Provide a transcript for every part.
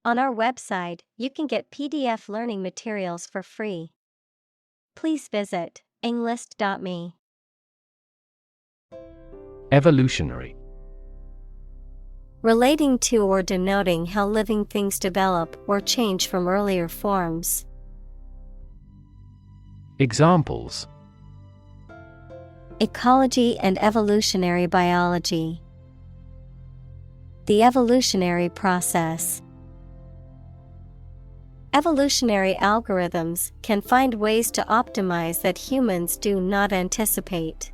On our website, you can get PDF learning materials for free. Please visit englist.me. Evolutionary. Relating to or denoting how living things develop or change from earlier forms. Examples: Ecology and evolutionary biology. The evolutionary process. Evolutionary algorithms can find ways to optimize that humans do not anticipate.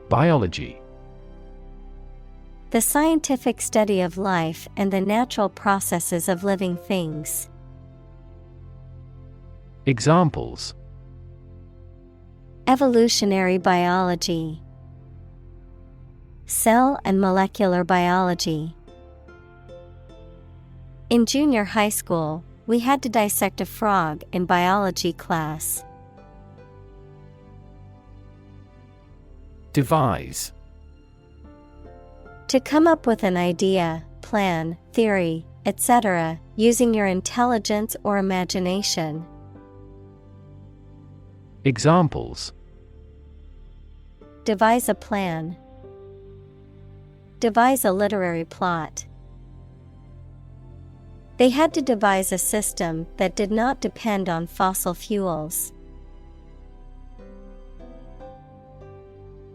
Biology. The scientific study of life and the natural processes of living things. Examples: Evolutionary biology. Cell and molecular biology. In junior high school, we had to dissect a frog in biology class. Devise. To come up with an idea, plan, theory, etc., using your intelligence or imagination. Examples: Devise a plan. Devise a literary plot. They had to devise a system that did not depend on fossil fuels.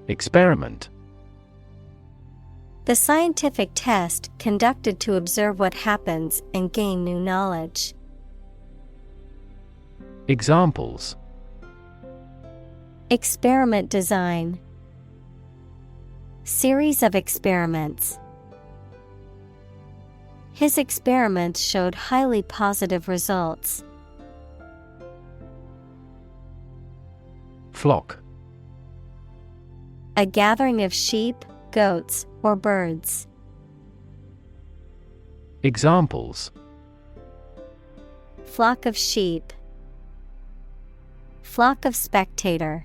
Experiment. The scientific test conducted to observe what happens and gain new knowledge. Examples: Experiment design. Series of experiments. His experiments showed highly positive results. Flock. A gathering of sheep, goats, or birds. Examples: Flock of sheep. Flock of spectator.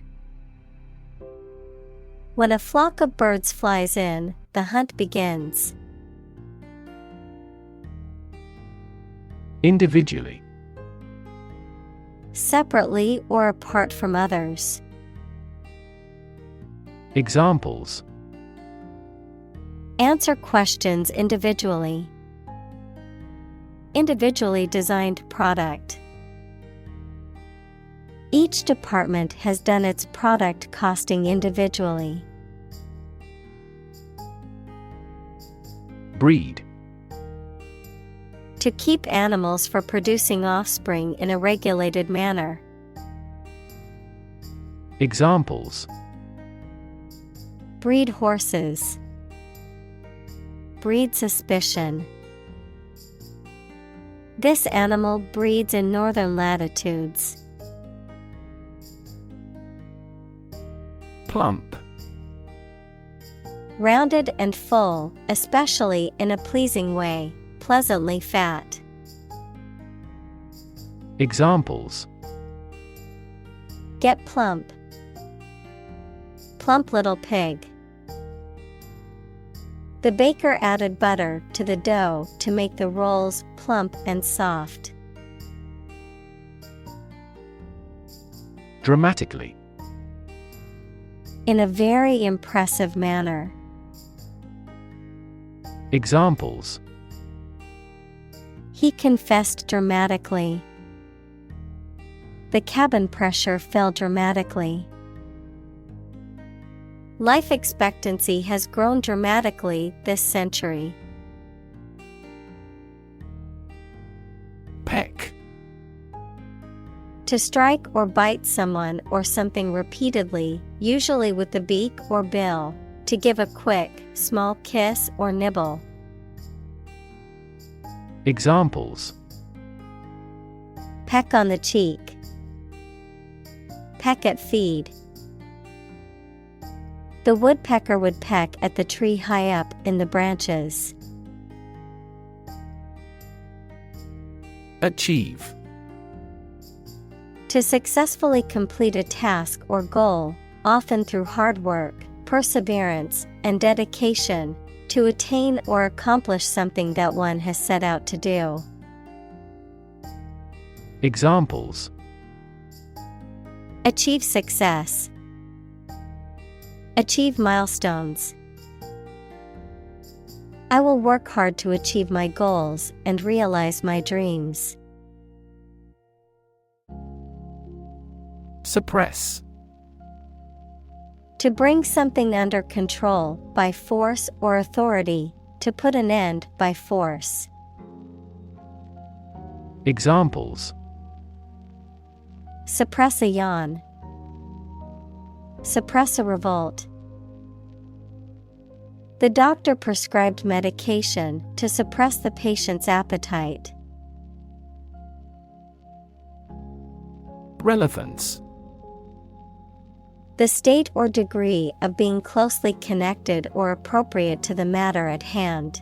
When a flock of birds flies in, the hunt begins. Individually. Separately or apart from others. Examples: Answer questions individually. Individually designed product. Each department has done its product costing individually. Breed. To keep animals for producing offspring in a regulated manner. Examples: Breed horses. Breed suspicion. This animal breeds in northern latitudes. Plump. Rounded and full, especially in a pleasing way, pleasantly fat. Examples: Get plump. Plump little pig. The baker added butter to the dough to make the rolls plump and soft. Dramatically. In a very impressive manner. Examples: He confessed dramatically. The cabin pressure fell dramatically. Life expectancy has grown dramatically this century. Peck. To strike or bite someone or something repeatedly, usually with the beak or bill. To give a quick, small kiss or nibble. Examples: Peck on the cheek. Peck at feed. The woodpecker would peck at the tree high up in the branches. Achieve. To successfully complete a task or goal, often through hard work, perseverance, and dedication, To attain or accomplish something that one has set out to do. Examples: Achieve success. Achieve milestones. I will work hard to achieve my goals and realize my dreams. Suppress. To bring something under control by force or authority, to put an end by force. Examples: Suppress a yawn. Suppress a revolt. The doctor prescribed medication to suppress the patient's appetite. Relevance. The state or degree of being closely connected or appropriate to the matter at hand.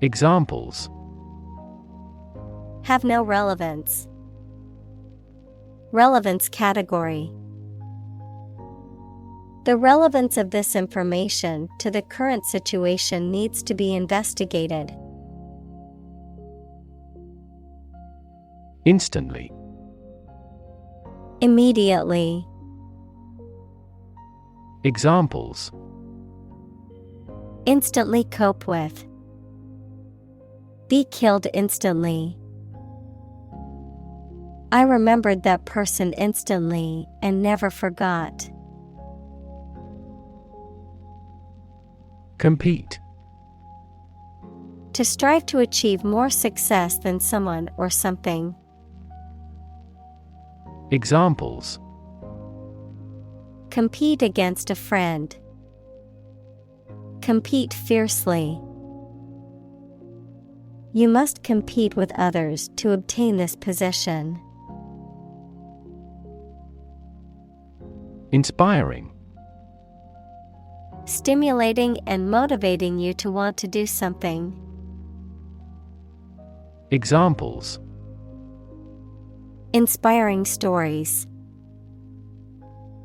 Examples: Have no relevance. Relevance category. The relevance of this information to the current situation needs to be investigated. Instantly. Immediately. Examples: Instantly cope with. Be killed instantly. I remembered that person instantly and never forgot. Compete. To strive to achieve more success than someone or something. Examples: Compete against a friend. Compete fiercely. You must compete with others to obtain this position. Inspiring. Stimulating and motivating you to want to do something. Examples: Inspiring stories.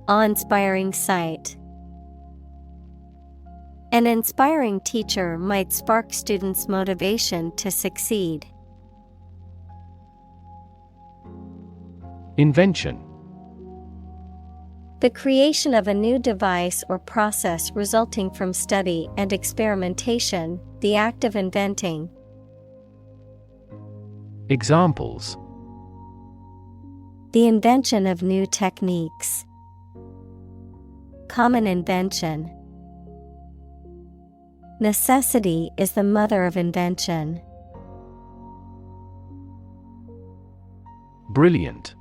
Awe-inspiring sight. An inspiring teacher might spark students' motivation to succeed. Invention. The creation of a new device or process resulting from study and experimentation, the act of inventing. Examples: The invention of new techniques. Common invention. Necessity is the mother of invention. Brilliant.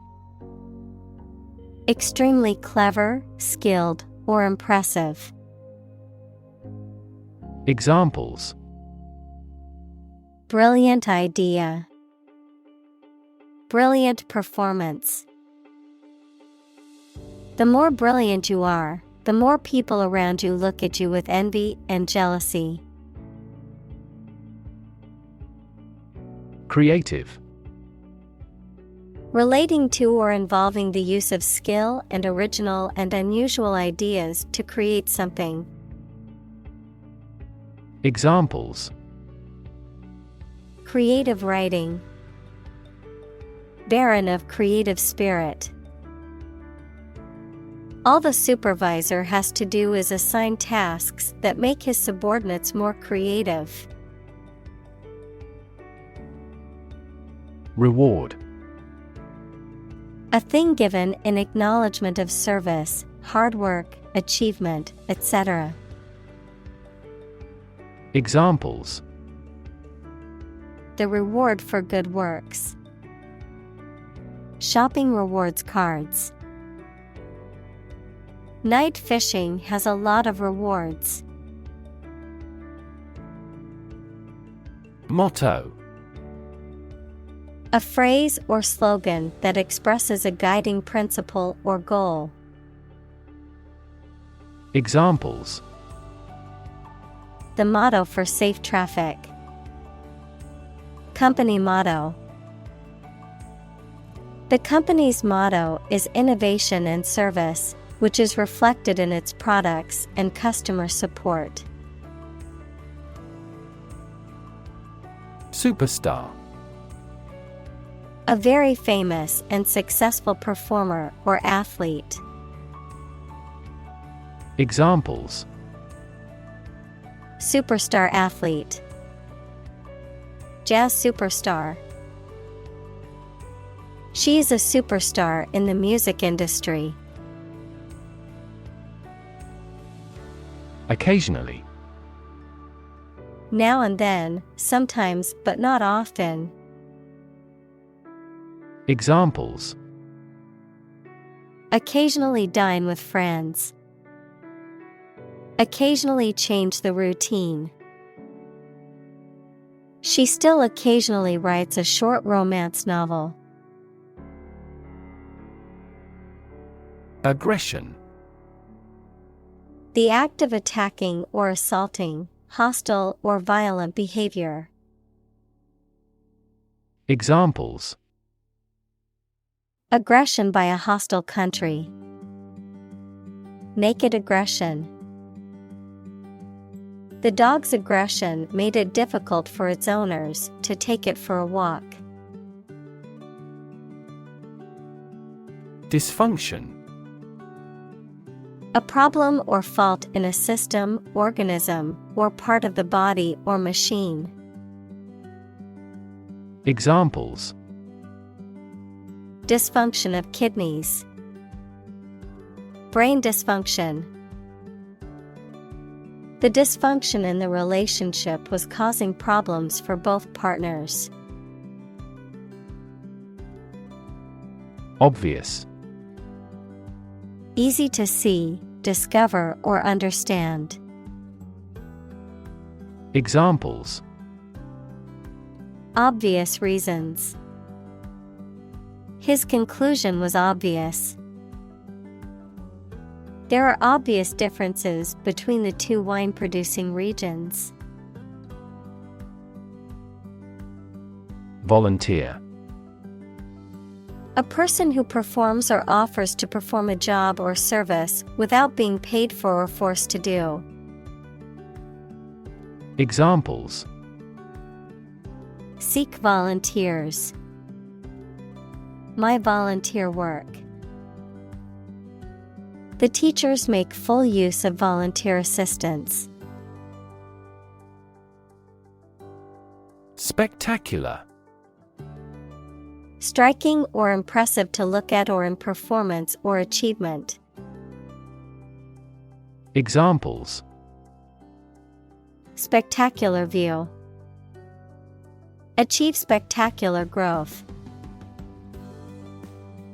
Extremely clever, skilled, or impressive. Examples: Brilliant idea. Brilliant performance. The more brilliant you are, the more people around you look at you with envy and jealousy. Creative. Relating to or involving the use of skill and original and unusual ideas to create something. Examples: Creative writing. Barren of creative spirit. All the supervisor has to do is assign tasks that make his subordinates more creative. Reward. A thing given in acknowledgement of service, hard work, achievement, etc. Examples: The reward for good works. Shopping rewards cards. Night fishing has a lot of rewards. Motto. A phrase or slogan that expresses a guiding principle or goal. Examples: The motto for safe traffic. Company motto. The company's motto is innovation and service, which is reflected in its products and customer support. Superstar. A very famous and successful performer or athlete. Examples: Superstar athlete, jazz superstar. She is a superstar in the music industry. Occasionally. Now and then, sometimes but not often. Examples: Occasionally dine with friends. Occasionally change the routine. She still occasionally writes a short romance novel. Aggression. The act of attacking or assaulting, hostile or violent behavior. Examples: Aggression by a hostile country. Naked aggression. The dog's aggression made it difficult for its owners to take it for a walk. Dysfunction. A problem or fault in a system, organism, or part of the body or machine. Examples: Dysfunction of kidneys. Brain dysfunction. The dysfunction in the relationship was causing problems for both partners. Obvious. Easy to see, discover, or understand. Examples: Obvious reasons. His conclusion was obvious. There are obvious differences between the two wine-producing regions. Volunteer. A person who performs or offers to perform a job or service without being paid for or forced to do. Examples: Seek volunteers. My volunteer work. The teachers make full use of volunteer assistance. Spectacular. Striking or impressive to look at or in performance or achievement. Examples: Spectacular view. Achieve spectacular growth.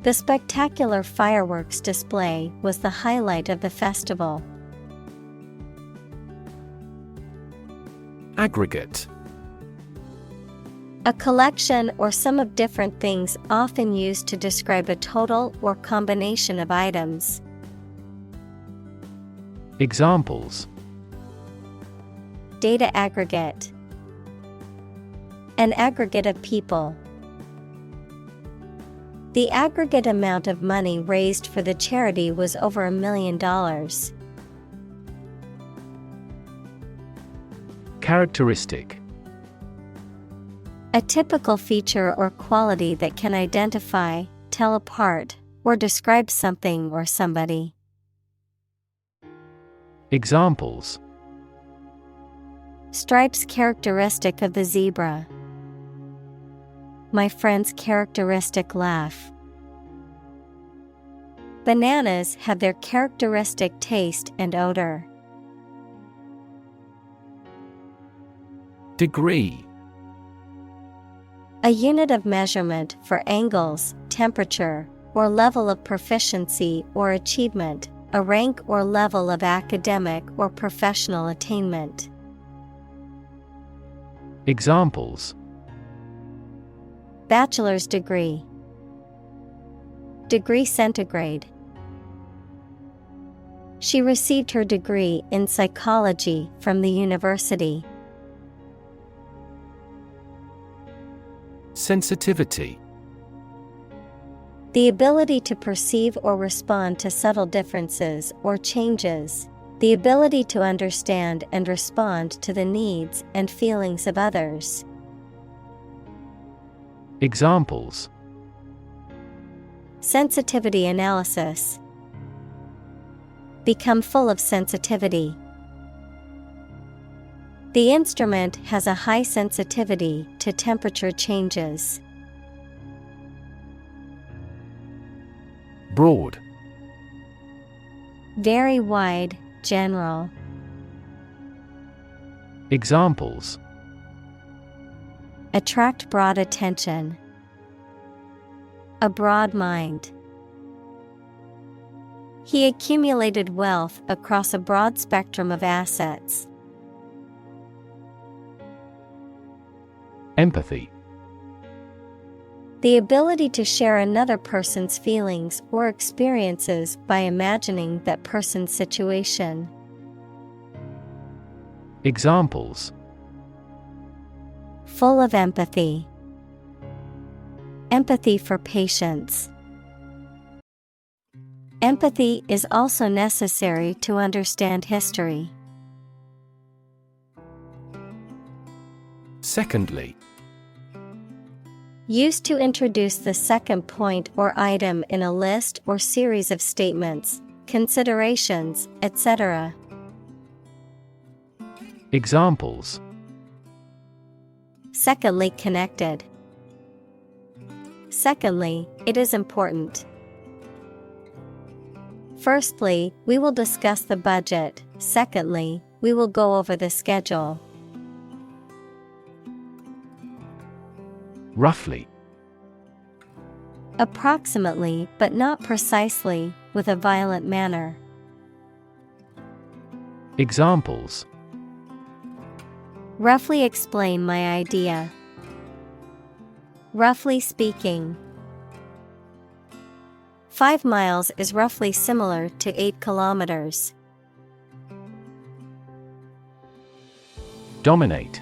The spectacular fireworks display was the highlight of the festival. Aggregate. A collection or sum of different things often used to describe a total or combination of items. Examples: Data aggregate. An aggregate of people. The aggregate amount of money raised for the charity was over $1 million. Characteristic. A typical feature or quality that can identify, tell apart, or describe something or somebody. Examples: Stripes characteristic of the zebra. My friend's characteristic laugh. Bananas have their characteristic taste and odor. Degree. A unit of measurement for angles, temperature, or level of proficiency or achievement, a rank or level of academic or professional attainment. Examples: Bachelor's degree. Degree centigrade. She received her degree in psychology from the university. Sensitivity. The ability to perceive or respond to subtle differences or changes. The ability to understand and respond to the needs and feelings of others. Examples: Sensitivity analysis. Become full of sensitivity. The instrument has a high sensitivity to temperature changes. Broad. Very wide, general. Examples: Attract broad attention. A broad mind. He accumulated wealth across a broad spectrum of assets. Empathy. The ability to share another person's feelings or experiences by imagining that person's situation. Examples: Full of empathy. Empathy for patients. Empathy is also necessary to understand history. Secondly. Used to introduce the second point or item in a list or series of statements, considerations, etc. Examples: Secondly connected. Secondly, it is important. Firstly, we will discuss the budget. Secondly, we will go over the schedule. Roughly. Approximately, but not precisely, with a violent manner. Examples: Roughly explain my idea. Roughly speaking. 5 miles is roughly similar to 8 kilometers. Dominate.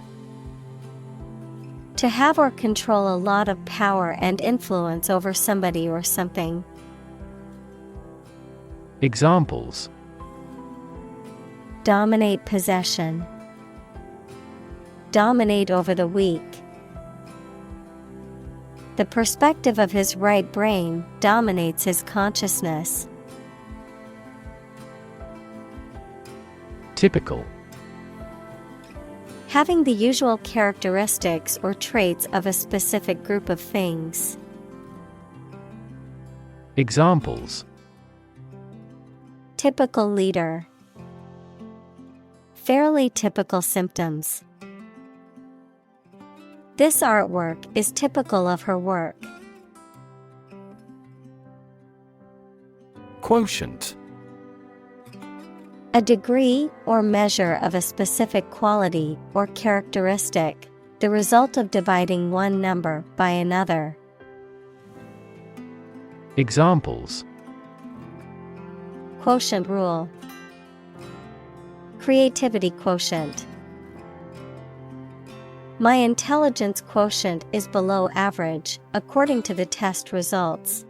To have or control a lot of power and influence over somebody or something. Examples: Dominate possession. Dominate over the weak. The perspective of his right brain dominates his consciousness. Typical. Having the usual characteristics or traits of a specific group of things. Examples: Typical leader. Fairly typical symptoms. This artwork is typical of her work. Quotient. A degree or measure of a specific quality or characteristic, the result of dividing one number by another. Examples: Quotient rule. Creativity quotient. My intelligence quotient is below average, according to the test results.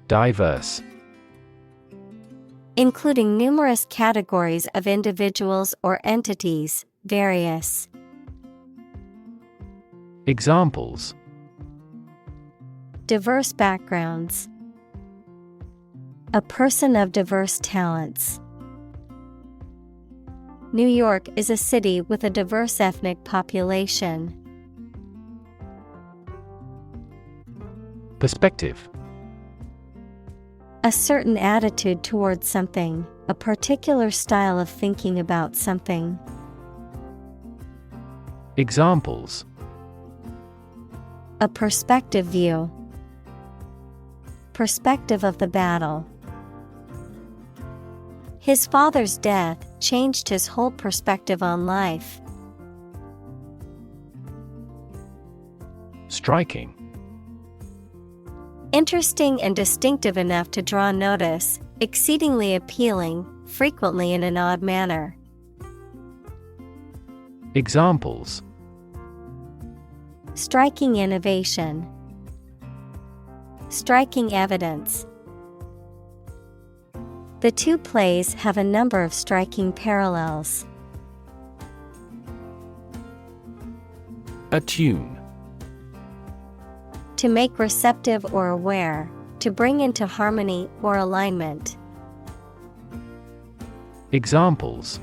Diverse. Including numerous categories of individuals or entities, various. Examples: Diverse backgrounds. A person of diverse talents. New York is a city with a diverse ethnic population. Perspective. A certain attitude towards something, a particular style of thinking about something. Examples: A perspective view. Perspective of the battle. His father's death changed his whole perspective on life. Striking. Interesting and distinctive enough to draw notice, exceedingly appealing, frequently in an odd manner. Examples: Striking innovation. Striking evidence. The two plays have a number of striking parallels. Attune. To make receptive or aware, to bring into harmony or alignment. Examples: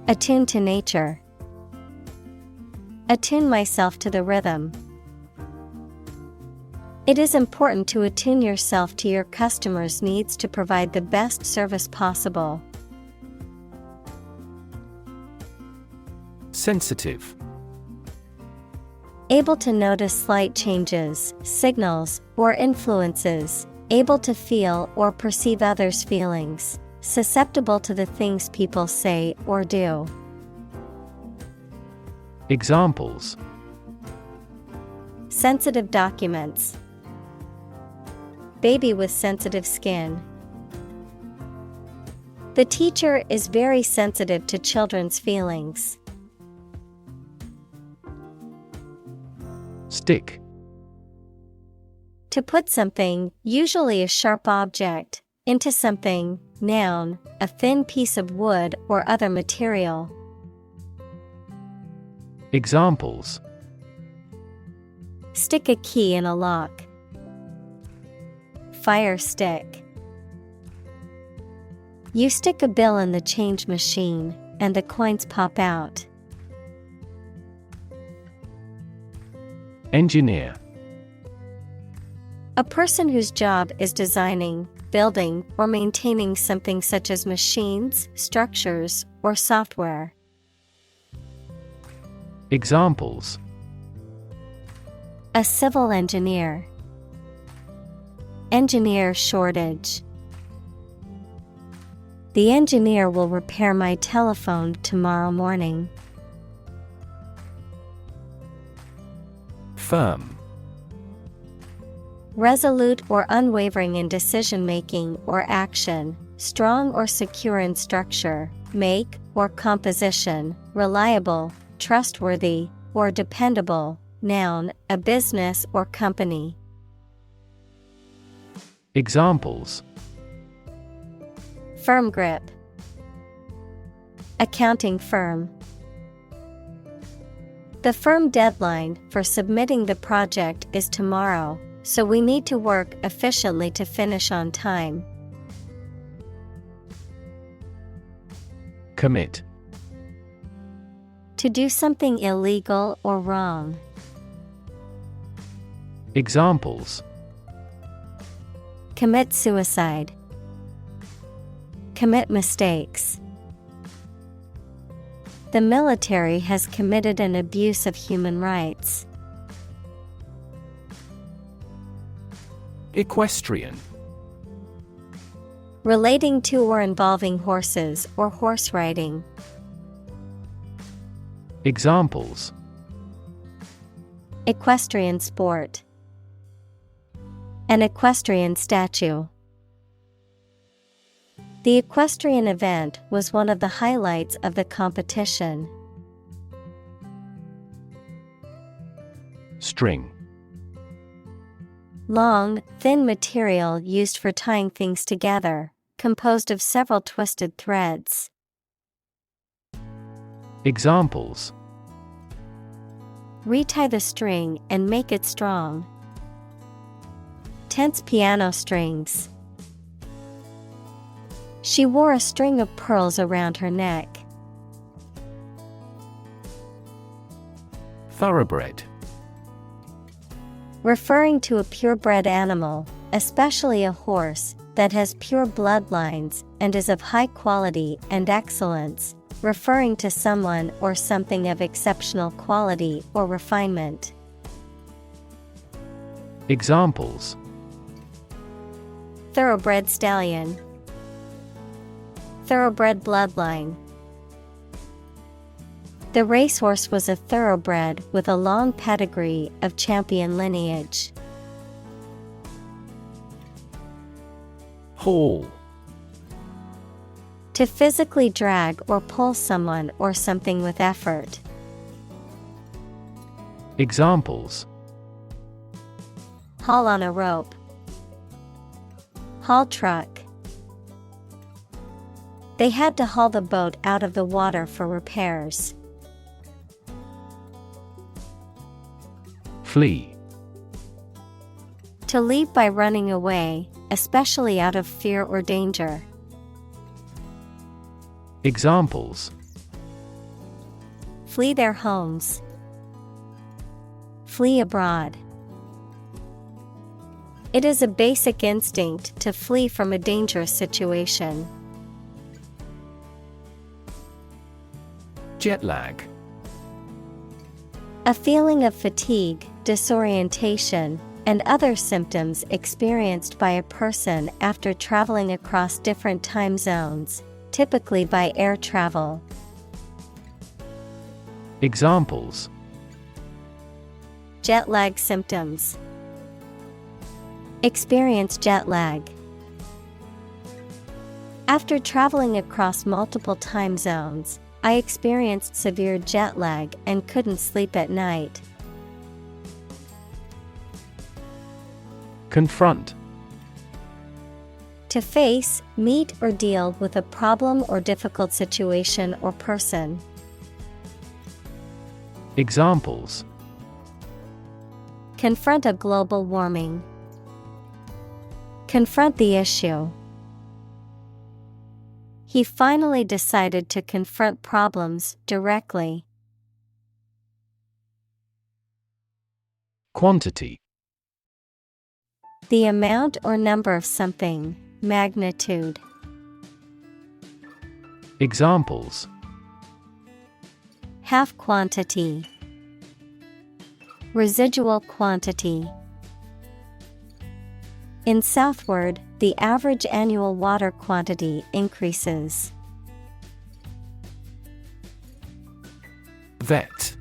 Attune to nature. Attune myself to the rhythm. It is important to attune yourself to your customers' needs to provide the best service possible. Sensitive. Able to notice slight changes, signals, or influences. Able to feel or perceive others' feelings. Susceptible to the things people say or do. Examples: Sensitive documents. Baby with sensitive skin. The teacher is very sensitive to children's feelings. Stick. To put something, usually a sharp object, into something, noun, a thin piece of wood or other material. Examples: Stick a key in a lock. Fire stick. You stick a bill in the change machine, and the coins pop out. Engineer. A person whose job is designing, building, or maintaining something such as machines, structures, or software. Examples: A civil engineer. Engineer shortage. The engineer will repair my telephone tomorrow morning. Firm. Resolute or unwavering in decision-making or action, strong or secure in structure, make, or composition, reliable, trustworthy, or dependable. Noun, a business or company. Examples: Firm grip. Accounting firm. The firm deadline for submitting the project is tomorrow, so we need to work efficiently to finish on time. Commit. To do something illegal or wrong. Examples: Commit suicide. Commit mistakes. The military has committed an abuse of human rights. Equestrian. Relating to or involving horses or horse riding. Examples: Equestrian sport. An equestrian statue. The equestrian event was one of the highlights of the competition. String. Long, thin material used for tying things together, composed of several twisted threads. Examples: Retie the string and make it strong. Tense piano strings. She wore a string of pearls around her neck. Thoroughbred. Referring to a purebred animal, especially a horse, that has pure bloodlines and is of high quality and excellence, referring to someone or something of exceptional quality or refinement. Examples: Thoroughbred stallion. Thoroughbred bloodline. The racehorse was a thoroughbred with a long pedigree of champion lineage. Haul. To physically drag or pull someone or something with effort. Examples: haul on a rope, haul truck. They had to haul the boat out of the water for repairs. Flee. To leave by running away, especially out of fear or danger. Examples: Flee their homes. Flee abroad. It is a basic instinct to flee from a dangerous situation. Jet lag. A feeling of fatigue, disorientation, and other symptoms experienced by a person after traveling across different time zones, typically by air travel. Examples: Jet lag symptoms. Experience jet lag. After traveling across multiple time zones, I experienced severe jet lag and couldn't sleep at night. Confront. To face, meet, or deal with a problem or difficult situation or person. Examples: Confront a global warming. Confront the issue. He finally decided to confront problems directly. Quantity. The amount or number of something, magnitude. Examples: Half quantity. Residual quantity. In southward, the average annual water quantity increases. Vet.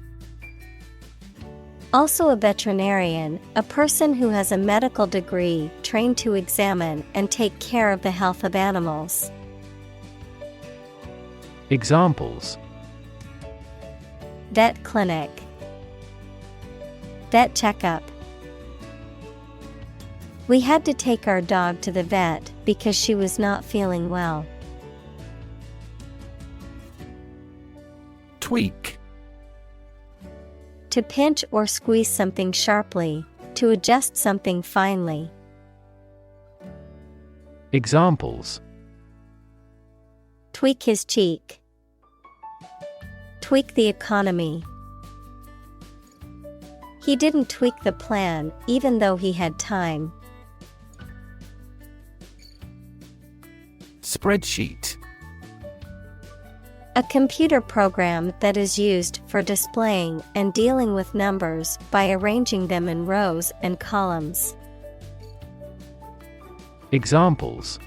Also a veterinarian, a person who has a medical degree trained to examine and take care of the health of animals. Examples: Vet clinic. Vet checkup. We had to take our dog to the vet because she was not feeling well. Tweak. To pinch or squeeze something sharply, to adjust something finely. Examples: Tweak his cheek. Tweak the economy. He didn't tweak the plan even though he had time. Spreadsheet. A computer program that is used for displaying and dealing with numbers by arranging them in rows and columns. Examples: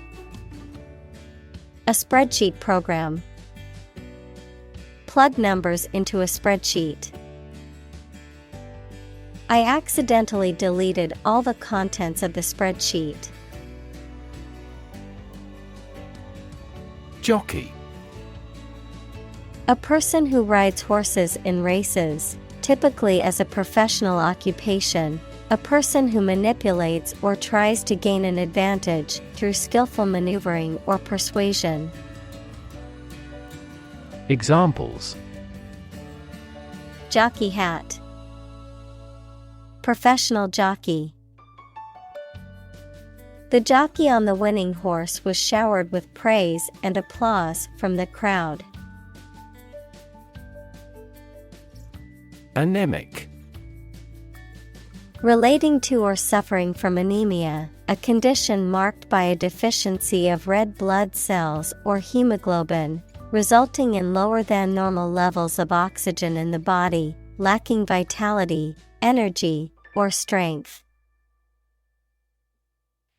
A spreadsheet program. Plug numbers into a spreadsheet. I accidentally deleted all the contents of the spreadsheet. Jockey. A person who rides horses in races, typically as a professional occupation, a person who manipulates or tries to gain an advantage through skillful maneuvering or persuasion. Examples: Jockey hat. Professional jockey. The jockey on the winning horse was showered with praise and applause from the crowd. Anemic. Relating to or suffering from anemia, a condition marked by a deficiency of red blood cells or hemoglobin, resulting in lower than normal levels of oxygen in the body, lacking vitality, energy, or strength.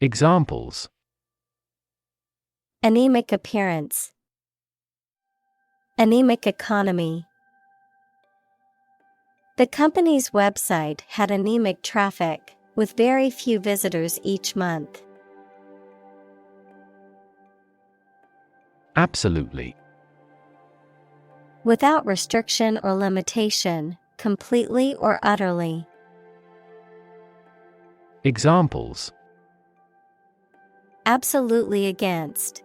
Examples: Anemic appearance. Anemic economy. The company's website had anemic traffic, with very few visitors each month. Absolutely. Without restriction or limitation, completely or utterly. Examples: Absolutely against.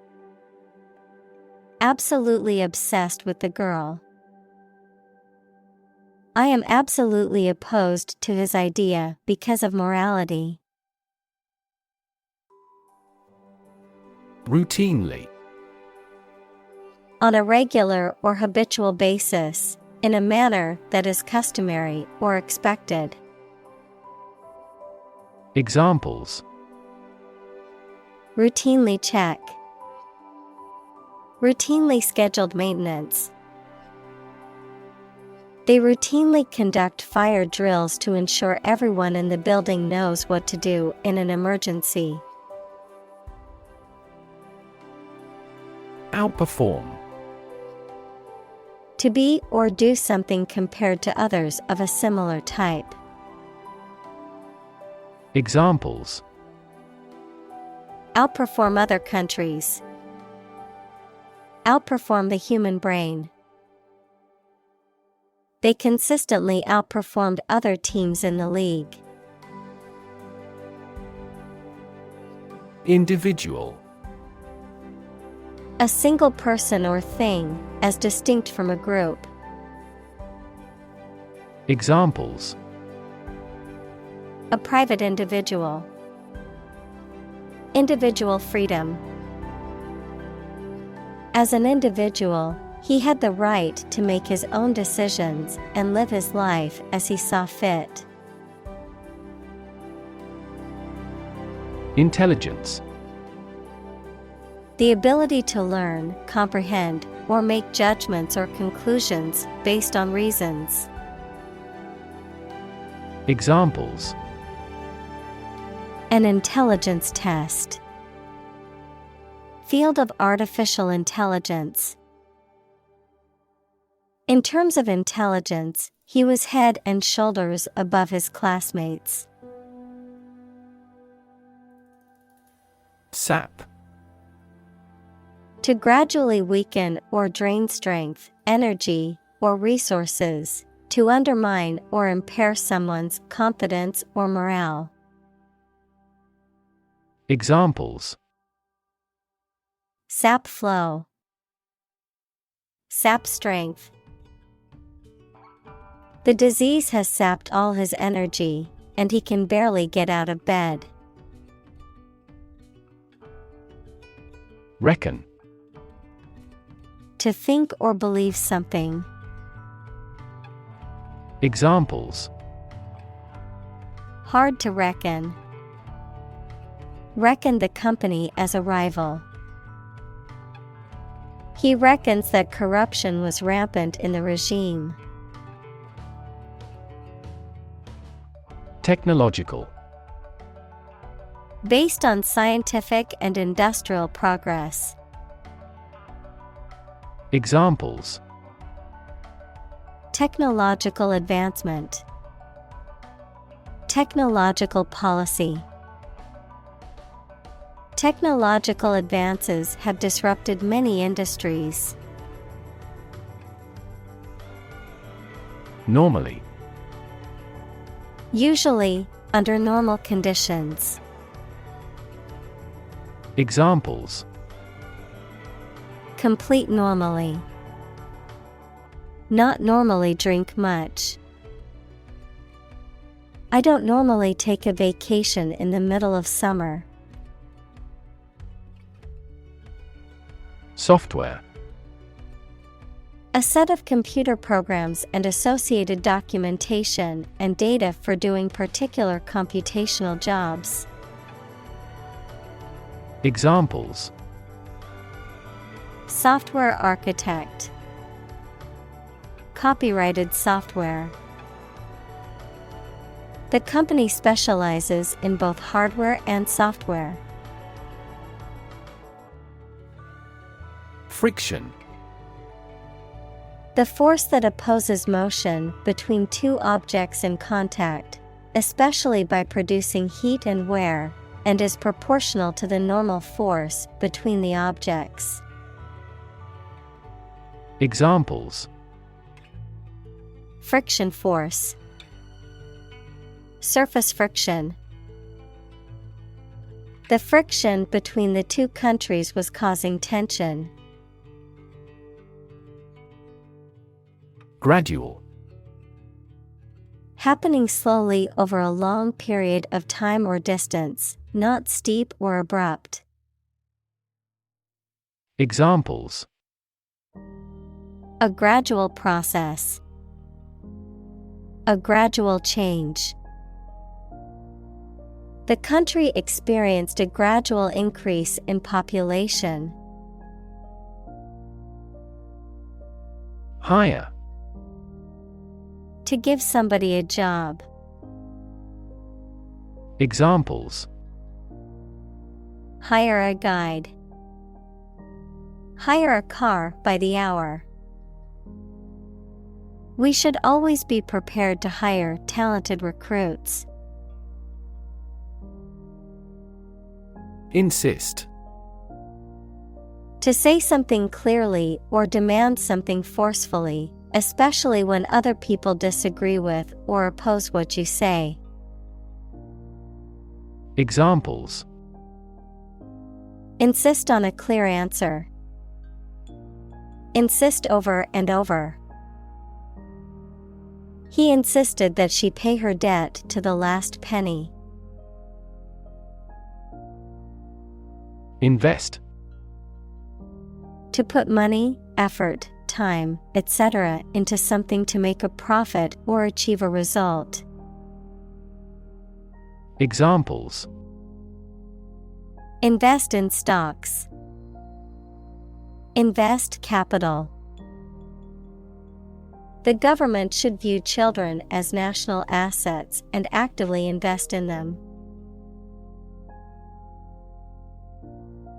Absolutely obsessed with the girl. I am absolutely opposed to his idea because of morality. Routinely. On a regular or habitual basis, in a manner that is customary or expected. Examples: Routinely check. Routinely scheduled maintenance. They routinely conduct fire drills to ensure everyone in the building knows what to do in an emergency. Outperform. To be or do something compared to others of a similar type. Examples: Outperform other countries. Outperform the human brain. They consistently outperformed other teams in the league. Individual. A single person or thing, as distinct from a group. Examples: A private individual. Individual freedom. As an individual, he had the right to make his own decisions and live his life as he saw fit. Intelligence. The ability to learn, comprehend, or make judgments or conclusions based on reasons. Examples: An intelligence test. Field of artificial intelligence. In terms of intelligence, he was head and shoulders above his classmates. Sap. To gradually weaken or drain strength, energy, or resources, to undermine or impair someone's confidence or morale. Examples: Sap flow. Sap strength. The disease has sapped all his energy, and he can barely get out of bed. Reckon. To think or believe something. Examples: Hard to reckon. Reckon the company as a rival. He reckons that corruption was rampant in the regime. Technological. Based on scientific and industrial progress. Examples: Technological advancement. Technological policy. Technological advances have disrupted many industries. Normally. Usually, under normal conditions. Examples: Complete normally. Not normally drink much. I don't normally take a vacation in the middle of summer. Software. A set of computer programs and associated documentation and data for doing particular computational jobs. Examples: Software architect. Copyrighted software. The company specializes in both hardware and software. Friction. The force that opposes motion between two objects in contact, especially by producing heat and wear, and is proportional to the normal force between the objects. Examples: Friction force. Surface friction. The friction between the two countries was causing tension. Gradual. Happening slowly over a long period of time or distance, not steep or abrupt. Examples: A gradual process. A gradual change. The country experienced a gradual increase in population. Hire. To give somebody a job. Examples: Hire a guide. Hire a car by the hour. We should always be prepared to hire talented recruits. Insist. To say something clearly or demand something forcefully, especially when other people disagree with or oppose what you say. Examples: Insist on a clear answer. Insist over and over. He insisted that she pay her debt to the last penny. Invest. To put money, effort, time, etc. into something to make a profit or achieve a result. Examples: Invest in stocks. Invest capital. The government should view children as national assets and actively invest in them.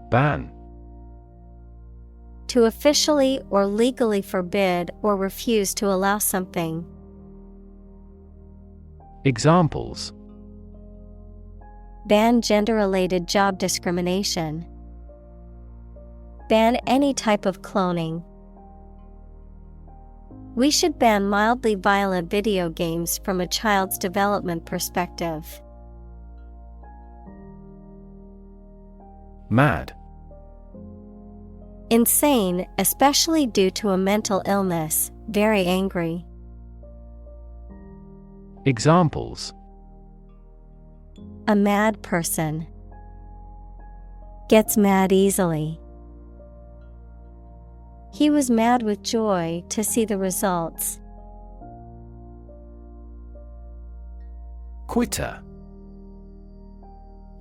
Ban. To officially or legally forbid or refuse to allow something. Examples: Ban gender-related job discrimination. Ban any type of cloning. We should ban mildly violent video games from a child's development perspective. Mad. Insane, especially due to a mental illness, very angry. Examples: A mad person. Gets mad easily. He was mad with joy to see the results. Quitter.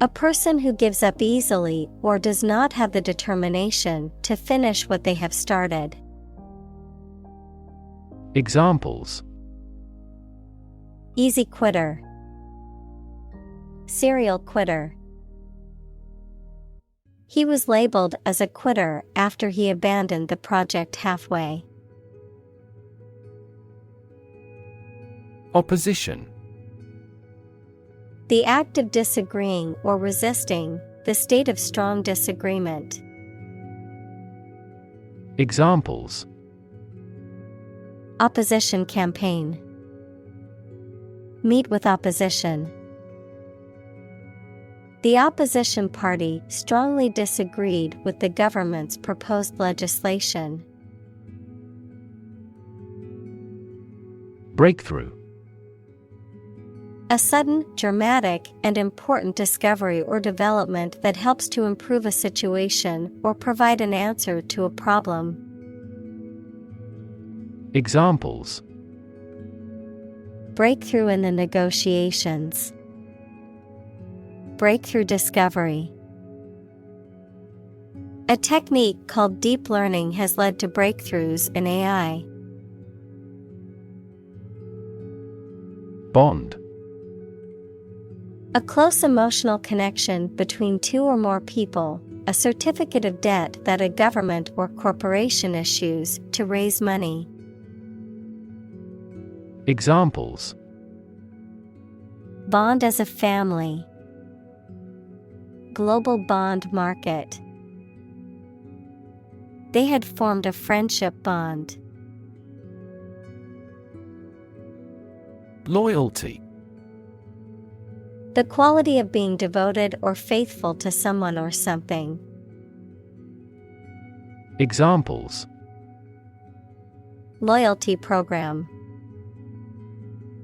A person who gives up easily or does not have the determination to finish what they have started. Examples: Easy quitter. Serial quitter. He was labeled as a quitter after he abandoned the project halfway. Opposition. The act of disagreeing or resisting, the state of strong disagreement. Examples: Opposition campaign. Meet with opposition. The opposition party strongly disagreed with the government's proposed legislation. Breakthrough. A sudden, dramatic, and important discovery or development that helps to improve a situation or provide an answer to a problem. Examples: Breakthrough in the negotiations. Breakthrough discovery. A technique called deep learning has led to breakthroughs in AI. Bond. A close emotional connection between two or more people, a certificate of debt that a government or corporation issues to raise money. Examples: Bond as a family. Global bond market. They had formed a friendship bond. Loyalty. The quality of being devoted or faithful to someone or something. Examples: Loyalty program.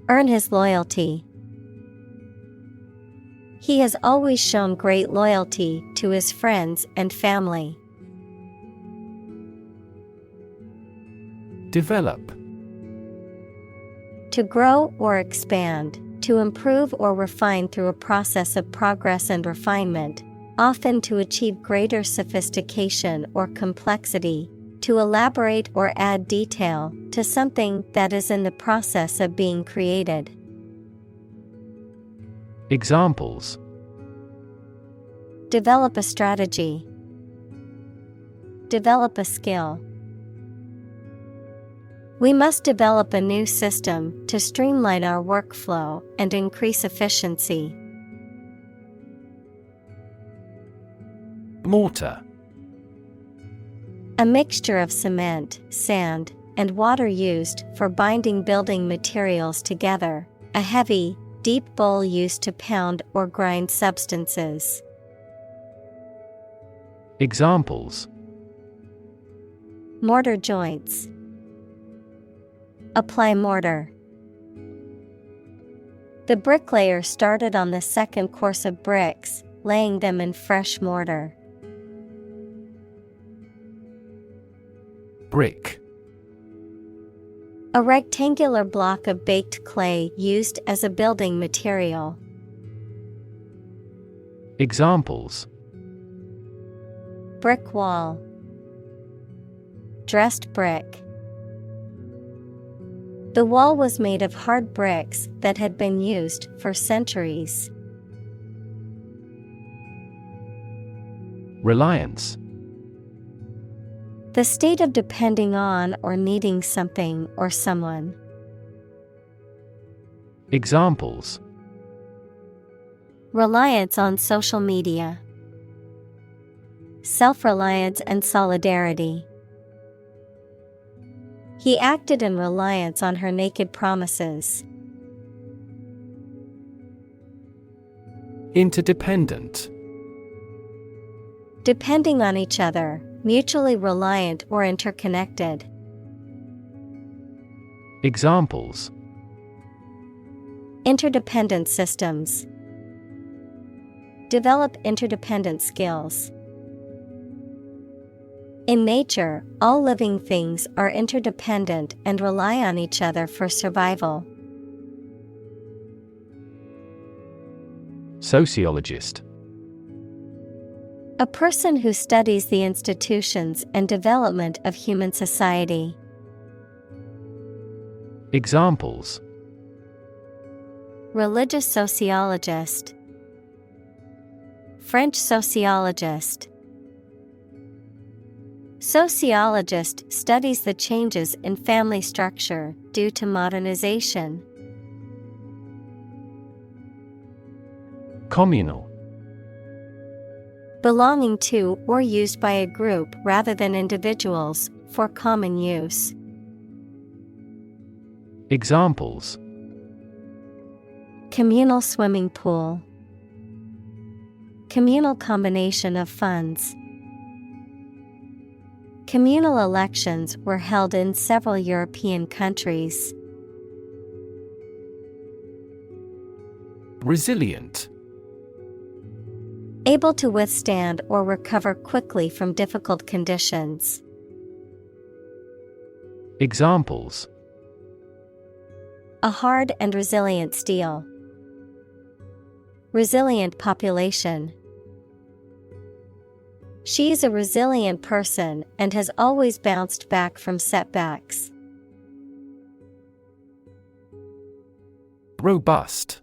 Earn his loyalty. He has always shown great loyalty to his friends and family. Develop. To grow or expand, to improve or refine through a process of progress and refinement, often to achieve greater sophistication or complexity, to elaborate or add detail to something that is in the process of being created. Examples: Develop a strategy. Develop a skill. We must develop a new system to streamline our workflow and increase efficiency. Mortar. A mixture of cement, sand, and water used for binding building materials together, a heavy, deep bowl used to pound or grind substances. Examples: Mortar joints. Apply mortar. The bricklayer started on the second course of bricks, laying them in fresh mortar. Brick. A rectangular block of baked clay used as a building material. Examples: Brick wall. Dressed brick. The wall was made of hard bricks that had been used for centuries. Reliance. The state of depending on or needing something or someone. Examples: Reliance on social media. Self-reliance and solidarity. He acted in reliance on her naked promises. Interdependent. Depending on each other, mutually reliant or interconnected. Examples: Interdependent systems. Develop interdependent skills. In nature, all living things are interdependent and rely on each other for survival. Sociologist. A person who studies the institutions and development of human society. Examples: Religious sociologist. French sociologist. Sociologist studies the changes in family structure due to modernization. Communal. Belonging to or used by a group rather than individuals, for common use. Examples: Communal swimming pool. Communal combination of funds. Communal elections were held in several European countries. Resilient. Able to withstand or recover quickly from difficult conditions. Examples: A hard and resilient steel. Resilient population. She is a resilient person and has always bounced back from setbacks. Robust.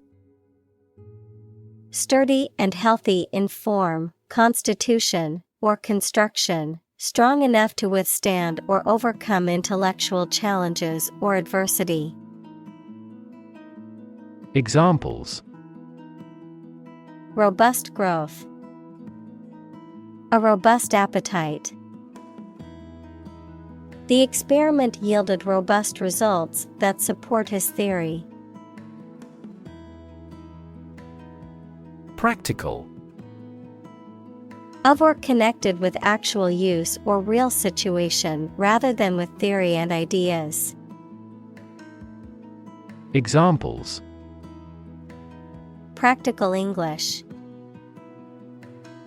Sturdy and healthy in form, constitution, or construction, strong enough to withstand or overcome intellectual challenges or adversity. Examples: Robust growth. A robust appetite. The experiment yielded robust results that support his theory. Practical. Of or connected with actual use or real situation rather than with theory and ideas. Examples: Practical English.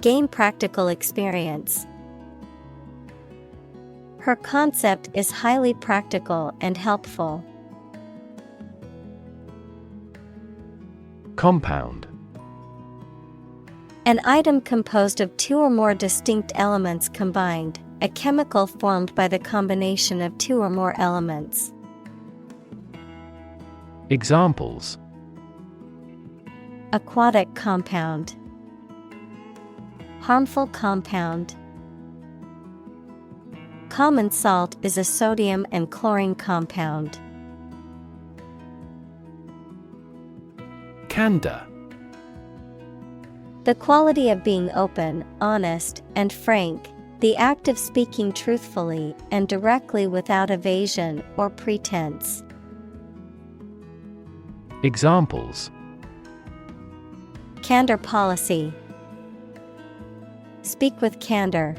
Gain practical experience. Her concept is highly practical and helpful. Compound. An item composed of two or more distinct elements combined, a chemical formed by the combination of two or more elements. Examples: Aquatic compound. Harmful compound. Common salt is a sodium and chlorine compound. Candor. The quality of being open, honest, and frank, the act of speaking truthfully and directly without evasion or pretense. Examples: Candor policy. Speak with candor.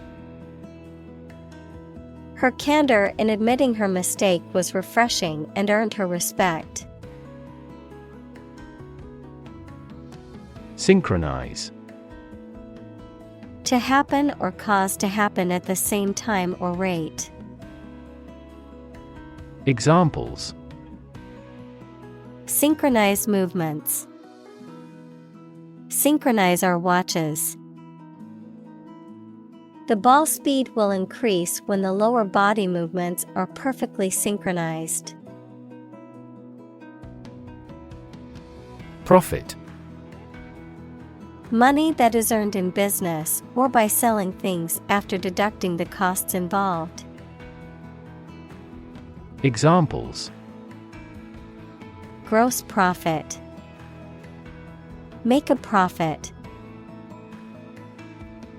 Her candor in admitting her mistake was refreshing and earned her respect. Synchronize. To happen or cause to happen at the same time or rate. Examples: Synchronize movements. Synchronize our watches. The ball speed will increase when the lower body movements are perfectly synchronized. Profit. Money that is earned in business or by selling things after deducting the costs involved. Examples: Gross profit. Make a profit.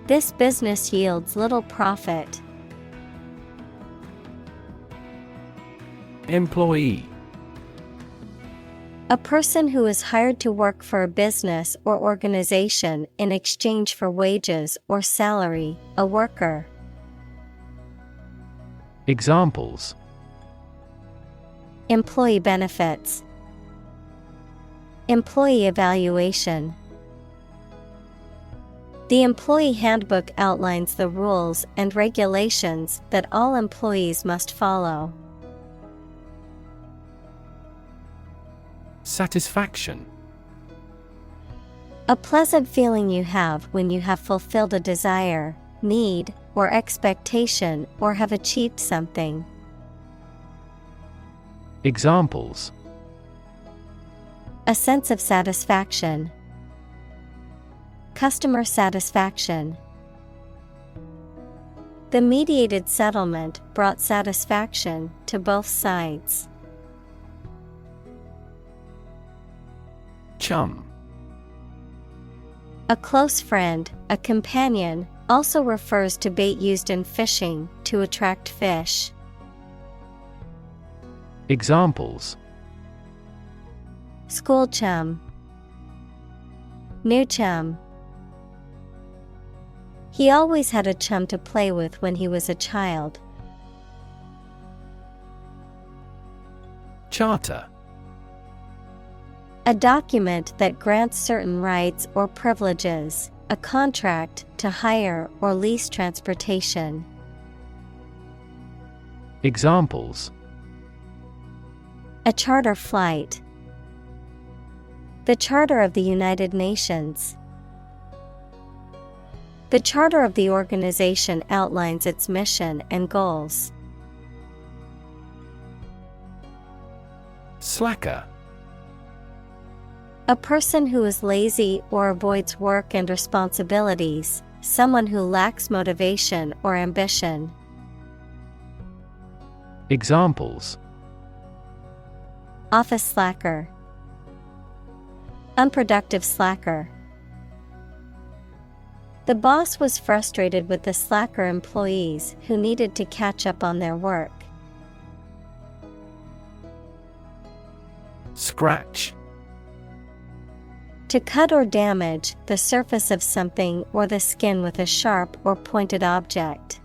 This business yields little profit. Employee. A person who is hired to work for a business or organization in exchange for wages or salary, a worker. Examples: Employee benefits. Employee evaluation. The employee handbook outlines the rules and regulations that all employees must follow. Satisfaction. A pleasant feeling you have when you have fulfilled a desire, need, or expectation or have achieved something. Examples: A sense of satisfaction. Customer satisfaction. The mediated settlement brought satisfaction to both sides. Chum. A close friend, a companion, also refers to bait used in fishing to attract fish. Examples: School chum. New chum. He always had a chum to play with when he was a child. Charter. A document that grants certain rights or privileges, a contract to hire or lease transportation. Examples: A charter flight. The Charter of the United Nations. The charter of the organization outlines its mission and goals. Slacker. A person who is lazy or avoids work and responsibilities, someone who lacks motivation or ambition. Examples: Office slacker. Unproductive slacker. The boss was frustrated with the slacker employees who needed to catch up on their work. Scratch. To cut or damage the surface of something or the skin with a sharp or pointed object.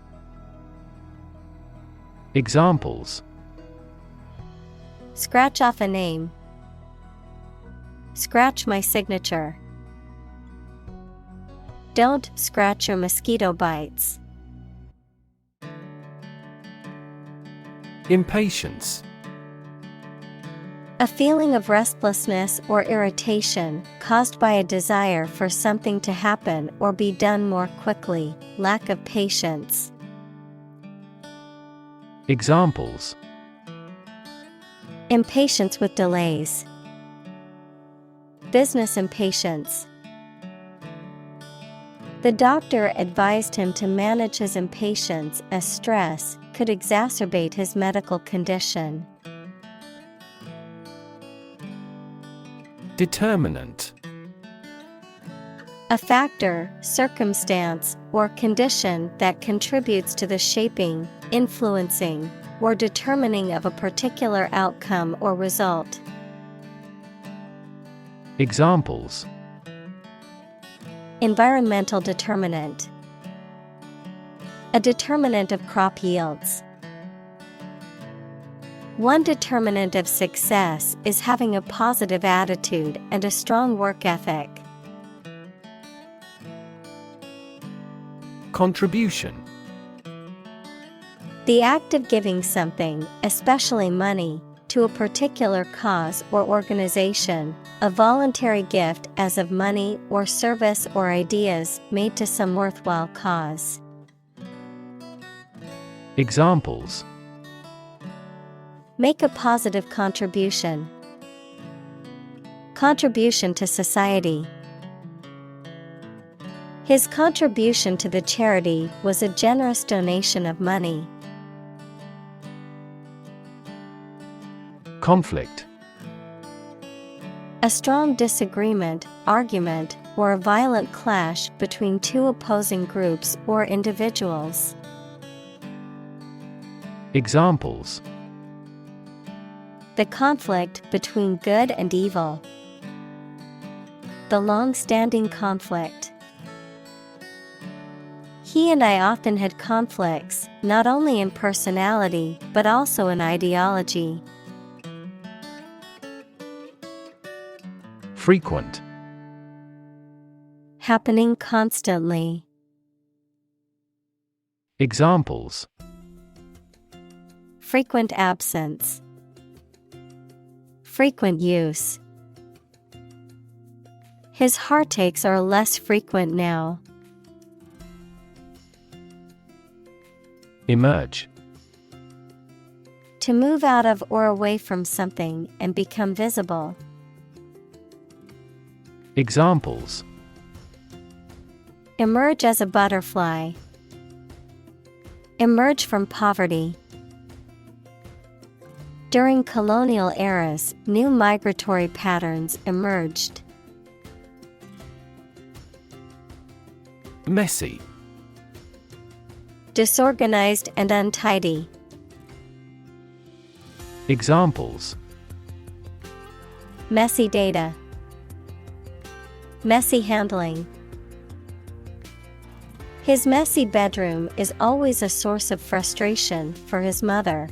Examples: Scratch off a name. Scratch my signature. Don't scratch your mosquito bites. Impatience. A feeling of restlessness or irritation caused by a desire for something to happen or be done more quickly, lack of patience. Examples: Impatience with delays. Business impatience. The doctor advised him to manage his impatience as stress could exacerbate his medical condition. Determinant. A factor, circumstance, or condition that contributes to the shaping, influencing, or determining of a particular outcome or result. Examples: Environmental determinant. A determinant of crop yields. One determinant of success is having a positive attitude and a strong work ethic. Contribution. The act of giving something, especially money, to a particular cause or organization, a voluntary gift as of money or service or ideas made to some worthwhile cause. Examples: Make a positive contribution. Contribution to society. His contribution to the charity was a generous donation of money. Conflict. A strong disagreement, argument, or a violent clash between two opposing groups or individuals. Examples: The conflict between good and evil. The long-standing conflict. He and I often had conflicts, not only in personality, but also in ideology. Frequent. Happening constantly. Examples: Frequent absence. Frequent use. His heartaches are less frequent now. Emerge. To move out of or away from something and become visible. Examples: Emerge as a butterfly. Emerge from poverty. During colonial eras, new migratory patterns emerged. Messy. Disorganized and untidy. Examples: Messy data. Messy handling. His messy bedroom is always a source of frustration for his mother.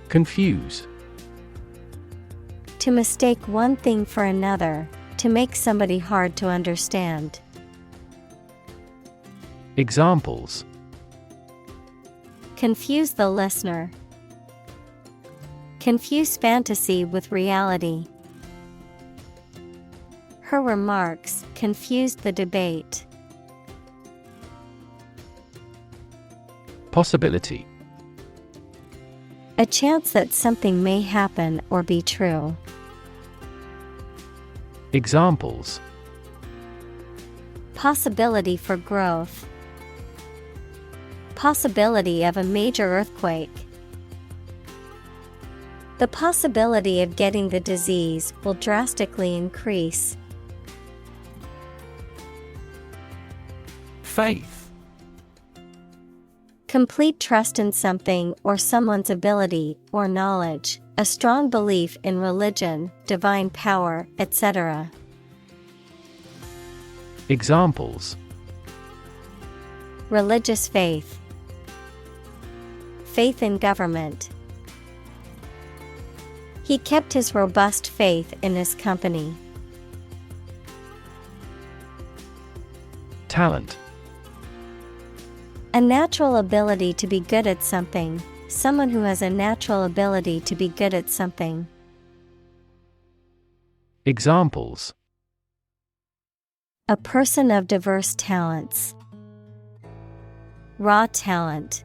Confuse. To mistake one thing for another, to make somebody hard to understand. Examples: Confuse the listener. Confuse fantasy with reality. Her remarks confused the debate. Possibility. A chance that something may happen or be true. Examples: Possibility for growth. Possibility of a major earthquake. The possibility of getting the disease will drastically increase. Faith. Complete trust in something or someone's ability or knowledge, a strong belief in religion, divine power, etc. Examples: religious faith, faith in government. He kept his robust faith in his company. Talent. A natural ability to be good at something, someone who has a natural ability to be good at something. Examples: a person of diverse talents, raw talent.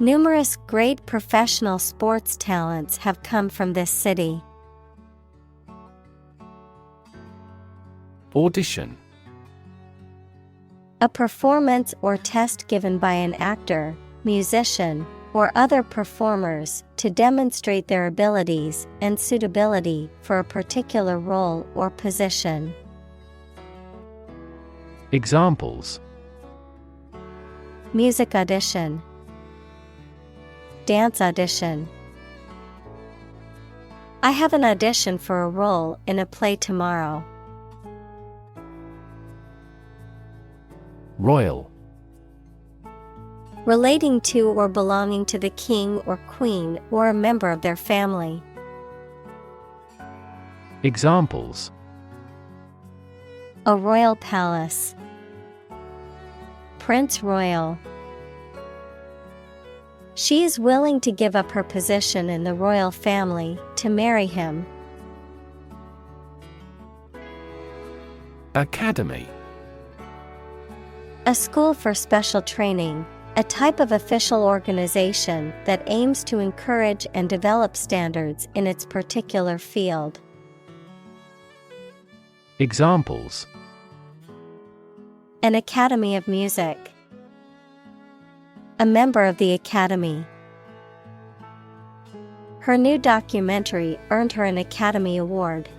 Numerous great professional sports talents have come from this city. Audition. A performance or test given by an actor, musician, or other performers to demonstrate their abilities and suitability for a particular role or position. Examples: music audition, dance audition. I have an audition for a role in a play tomorrow. Royal. Relating to or belonging to the king or queen or a member of their family. Examples: a royal palace, Prince Royal. She is willing to give up her position in the royal family to marry him. Academy. A school for special training, a type of official organization that aims to encourage and develop standards in its particular field. Examples: an academy of music, a member of the academy. Her new documentary earned her an Academy Award.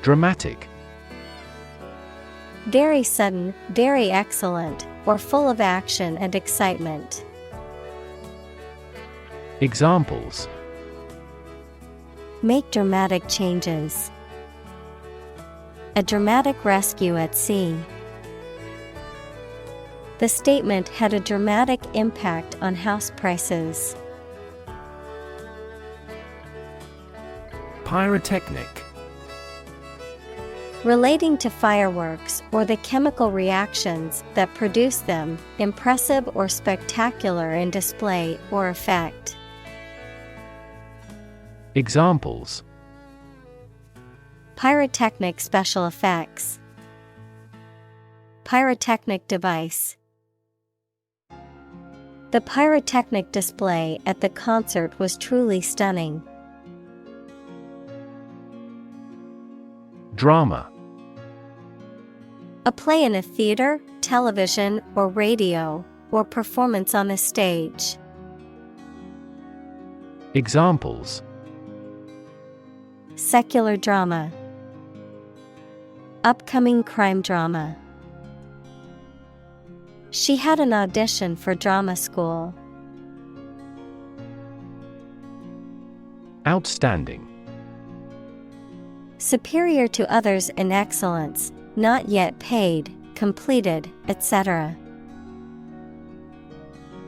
Dramatic. Very sudden, very excellent, or full of action and excitement. Examples: make dramatic changes, a dramatic rescue at sea. The statement had a dramatic impact on house prices. Pyrotechnic. Relating to fireworks or the chemical reactions that produce them, impressive or spectacular in display or effect. Examples: pyrotechnic special effects, pyrotechnic device. The pyrotechnic display at the concert was truly stunning. Drama. A play in a theater, television, or radio, or performance on a stage. Examples: secular drama, upcoming crime drama. She had an audition for drama school. Outstanding. Superior to others in excellence, not yet paid, completed, etc.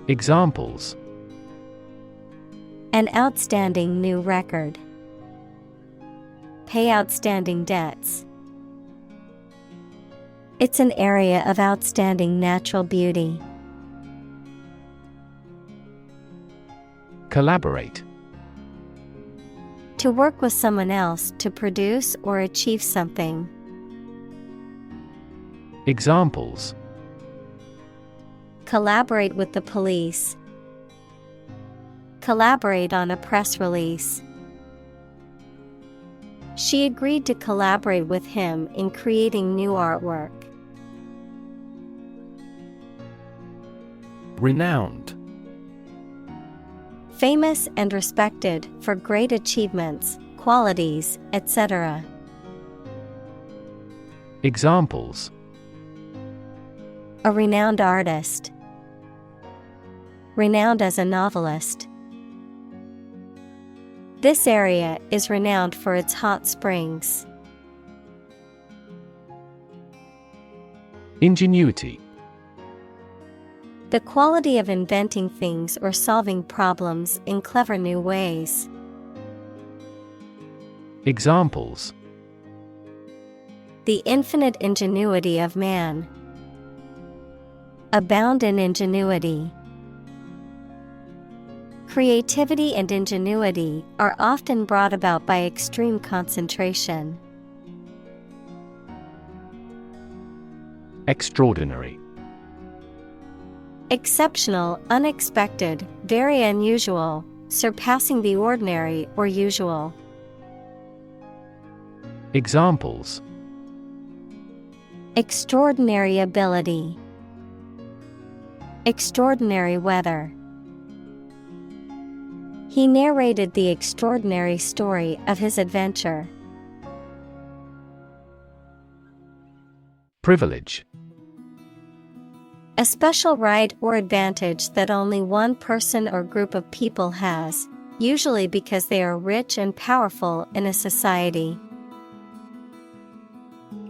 Examples: an outstanding new record, pay outstanding debts. It's an area of outstanding natural beauty. Collaborate. To work with someone else to produce or achieve something. Examples: collaborate with the police, collaborate on a press release. She agreed to collaborate with him in creating new artwork. Renowned. Famous and respected for great achievements, qualities, etc. Examples: a renowned artist, renowned as a novelist. This area is renowned for its hot springs. Ingenuity. The quality of inventing things or solving problems in clever new ways. Examples: The infinite ingenuity of man. Abound in ingenuity. Creativity and ingenuity are often brought about by extreme concentration. Extraordinary. Exceptional, unexpected, very unusual, surpassing the ordinary or usual. Examples: Extraordinary ability. Extraordinary weather. He narrated the extraordinary story of his adventure. Privilege. A special right or advantage that only one person or group of people has, usually because they are rich and powerful in a society.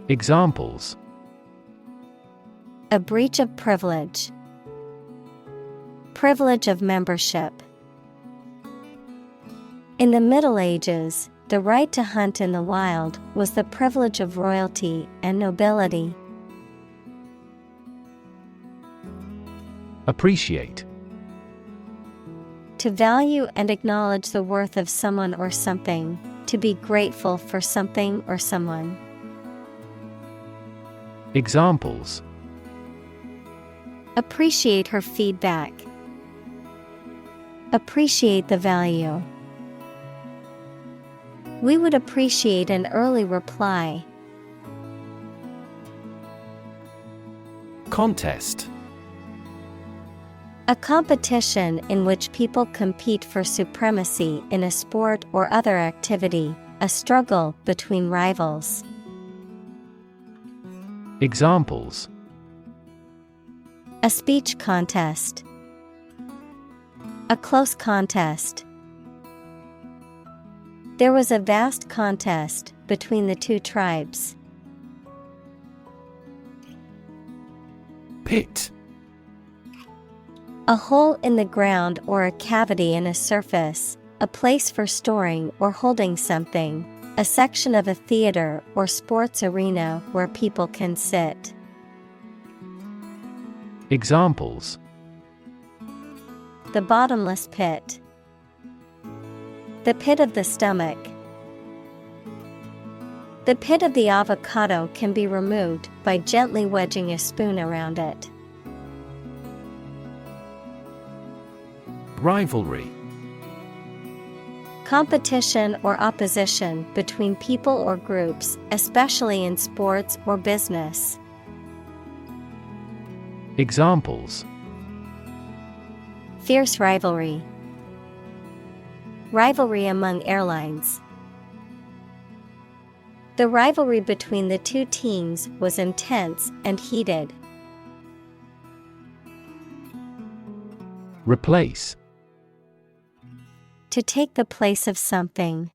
Examples: A breach of privilege. Privilege of membership. In the Middle Ages, the right to hunt in the wild was the privilege of royalty and nobility. Appreciate. To value and acknowledge the worth of someone or something, to be grateful for something or someone. Examples: Appreciate her feedback. Appreciate the value. We would appreciate an early reply. Contest. A competition in which people compete for supremacy in a sport or other activity, a struggle between rivals. Examples: A speech contest. A close contest. There was a vast contest between the two tribes. Pit. A hole in the ground or a cavity in a surface, a place for storing or holding something, a section of a theater or sports arena where people can sit. Examples: The bottomless pit. The pit of the stomach. The pit of the avocado can be removed by gently wedging a spoon around it. Rivalry. Competition or opposition between people or groups, especially in sports or business. Examples: Fierce rivalry. Rivalry among airlines. The rivalry between the two teams was intense and heated. Replace. To take the place of something.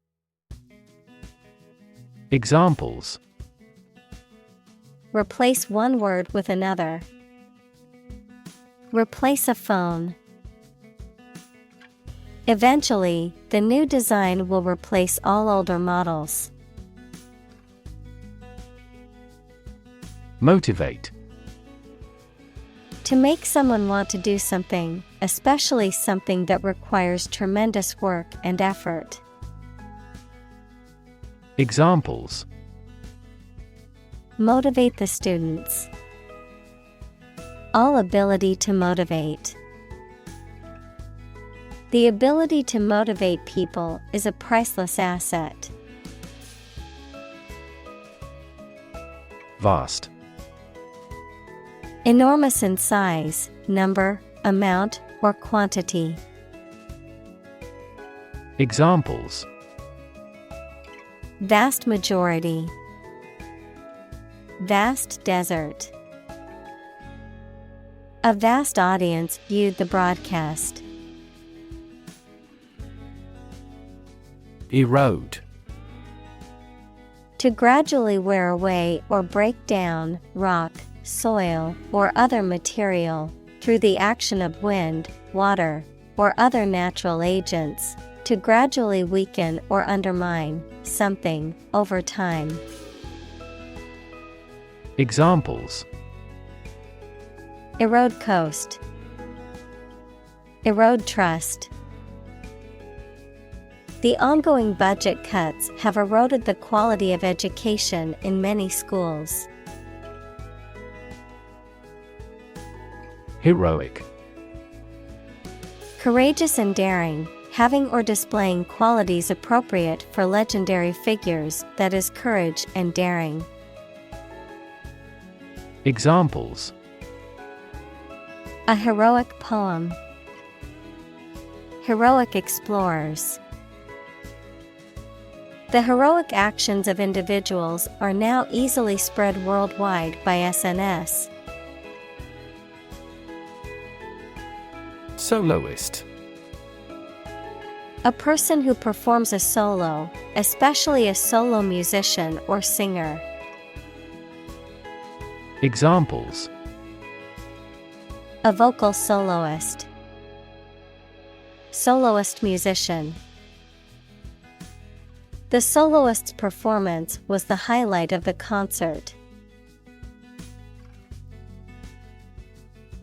Examples: Replace one word with another. Replace a phone. Eventually, the new design will replace all older models. Motivate. To make someone want to do something, especially something that requires tremendous work and effort. Examples: Motivate the students. All ability to motivate. The ability to motivate people is a priceless asset. Vast. Enormous in size, number, amount, or quantity. Examples: Vast majority. Vast desert. A vast audience viewed the broadcast. Erode. To gradually wear away or break down rock, soil, or other material through the action of wind, water, or other natural agents, to gradually weaken or undermine something over time. Examples: erode coast, erode trust. The ongoing budget cuts have eroded the quality of education in many schools. Heroic. Courageous and daring, having or displaying qualities appropriate for legendary figures, that is, courage and daring. Examples: a heroic poem, heroic explorers. The heroic actions of individuals are now easily spread worldwide by SNS. Soloist. A person who performs a solo, especially a solo musician or singer. Examples: a vocal soloist, soloist musician. The soloist's performance was the highlight of the concert.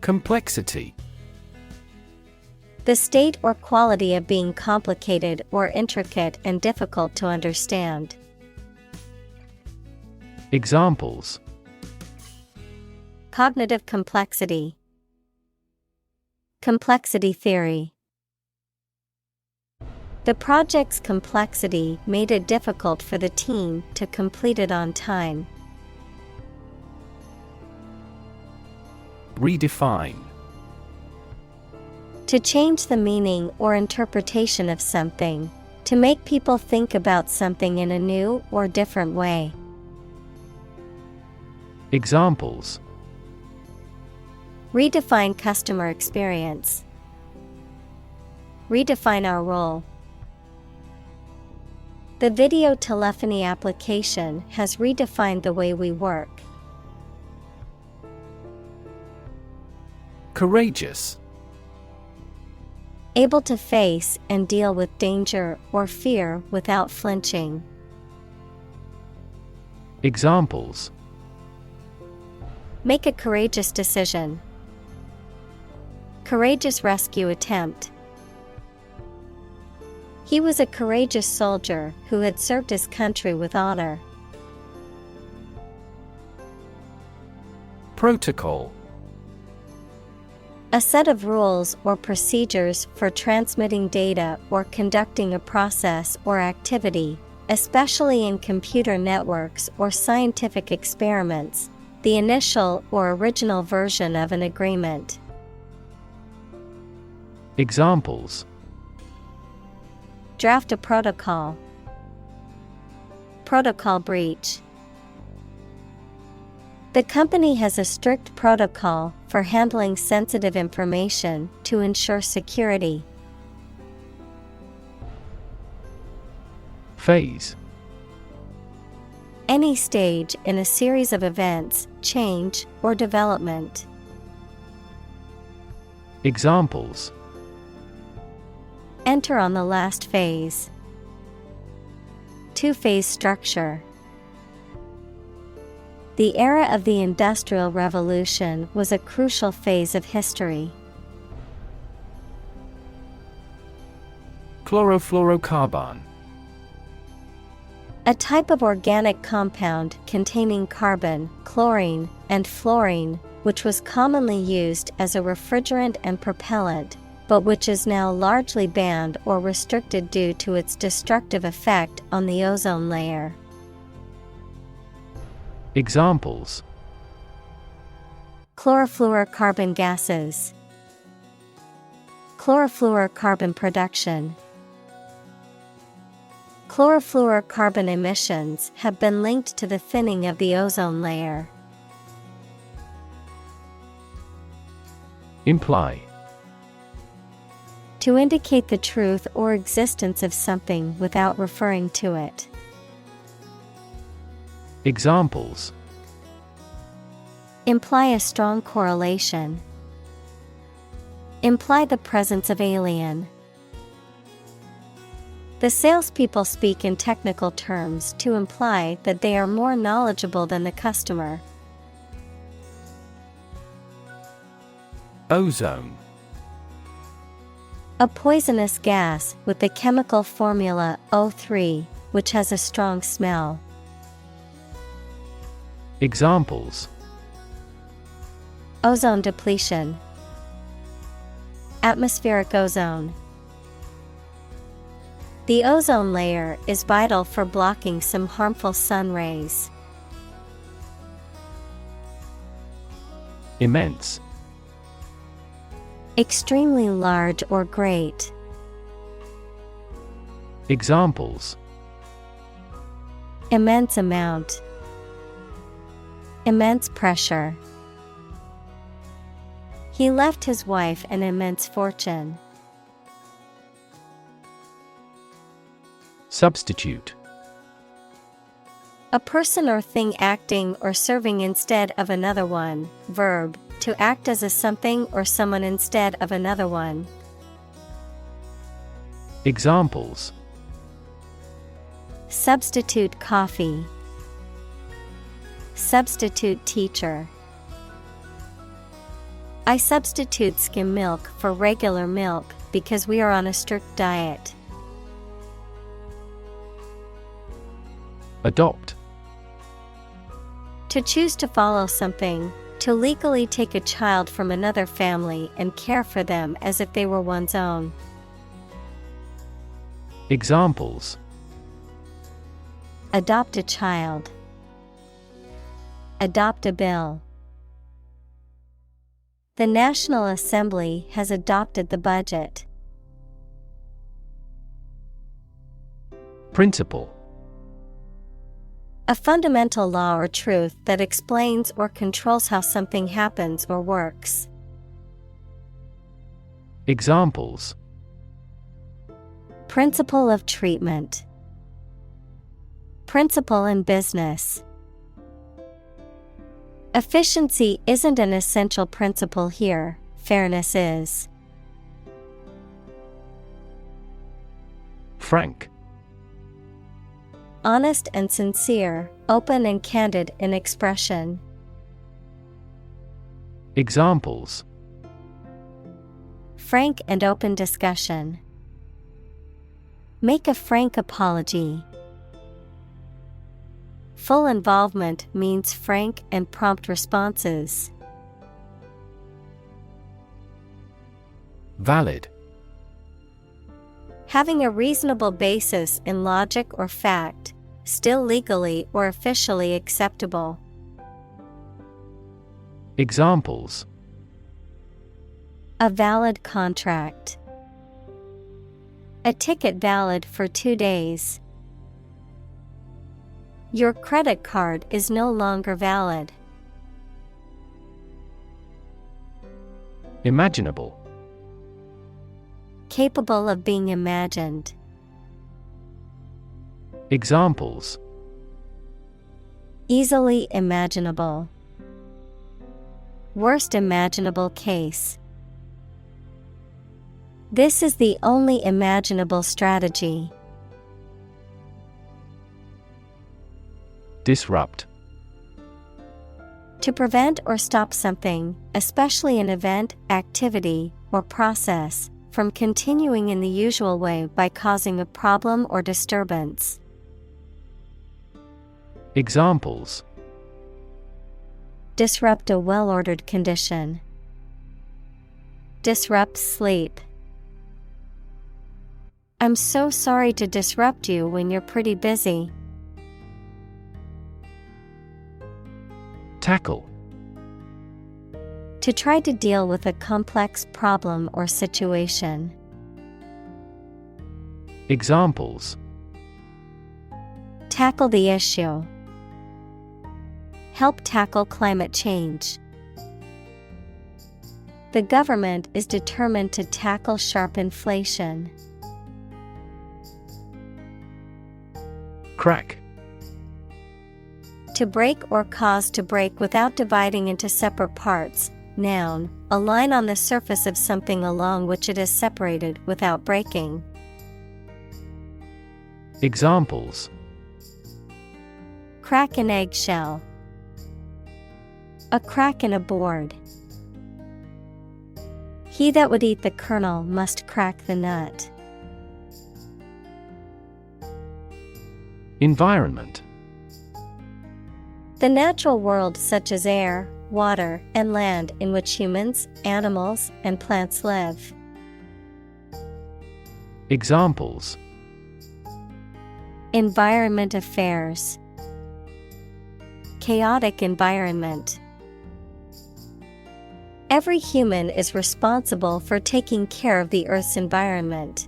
Complexity. The state or quality of being complicated or intricate and difficult to understand. Examples: cognitive complexity, complexity theory. The project's complexity made it difficult for the team to complete it on time. Redefine. To change the meaning or interpretation of something, to make people think about something in a new or different way. Examples: redefine customer experience, redefine our role. The video telephony application has redefined the way we work. Courageous. Able to face and deal with danger or fear without flinching. Examples: make a courageous decision, courageous rescue attempt. He was a courageous soldier who had served his country with honor. Protocol. A set of rules or procedures for transmitting data or conducting a process or activity, especially in computer networks or scientific experiments, the initial or original version of an agreement. Examples: draft a protocol, protocol breach. The company has a strict protocol for handling sensitive information to ensure security. Phase. Any stage in a series of events, change, or development. Examples: enter on the last phase. Two-phase structure. The era of the Industrial Revolution was a crucial phase of history. Chlorofluorocarbon. A type of organic compound containing carbon, chlorine, and fluorine, which was commonly used as a refrigerant and propellant, but which is now largely banned or restricted due to its destructive effect on the ozone layer. Examples: chlorofluorocarbon gases, chlorofluorocarbon production. Chlorofluorocarbon emissions have been linked to the thinning of the ozone layer. Imply. To indicate the truth or existence of something without referring to it. Examples. Imply a strong correlation. Imply the presence of alien. The salespeople speak in technical terms to imply that they are more knowledgeable than the customer. Ozone. A poisonous gas with the chemical formula O3, which has a strong smell. Examples. Ozone depletion. Atmospheric ozone. The ozone layer is vital for blocking some harmful sun rays. Immense. Extremely large or great. Examples. Immense amount. Immense pressure. He left his wife an immense fortune. Substitute. A person or thing acting or serving instead of another one. Verb, to act as a something or someone instead of another one. Examples. Substitute coffee. Substitute teacher. I substitute skim milk for regular milk because we are on a strict diet. Adopt. To choose to follow something, to legally take a child from another family and care for them as if they were one's own. Examples. Adopt a child. Adopt a bill. The National Assembly has adopted the budget. Principle. A fundamental law or truth that explains or controls how something happens or works. Examples. Principle of treatment. Principle in business. Efficiency isn't an essential principle here, fairness is. Frank. Honest and sincere, open and candid in expression. Examples. Frank and open discussion. Make a frank apology. Full involvement means frank and prompt responses. Valid. Having a reasonable basis in logic or fact, still legally or officially acceptable. Examples. A valid contract. A ticket valid for 2 days. Your credit card is no longer valid. Imaginable. Capable of being imagined. Examples. Easily imaginable. Worst imaginable case. This is the only imaginable strategy. Disrupt. To prevent or stop something, especially an event, activity, or process, from continuing in the usual way by causing a problem or disturbance. Examples. Disrupt a well-ordered condition. Disrupt sleep. I'm so sorry to disrupt you when you're pretty busy. Tackle. To try to deal with a complex problem or situation. Examples. Tackle the issue. Help tackle climate change. The government is determined to tackle sharp inflation. Crack. To break or cause to break without dividing into separate parts. Noun, a line on the surface of something along which it is separated without breaking. Examples: crack an eggshell, a crack in a board. He that would eat the kernel must crack the nut. Environment. The natural world such as air, water, and land in which humans, animals, and plants live. Examples: environment affairs, chaotic environment. Every human is responsible for taking care of the Earth's environment.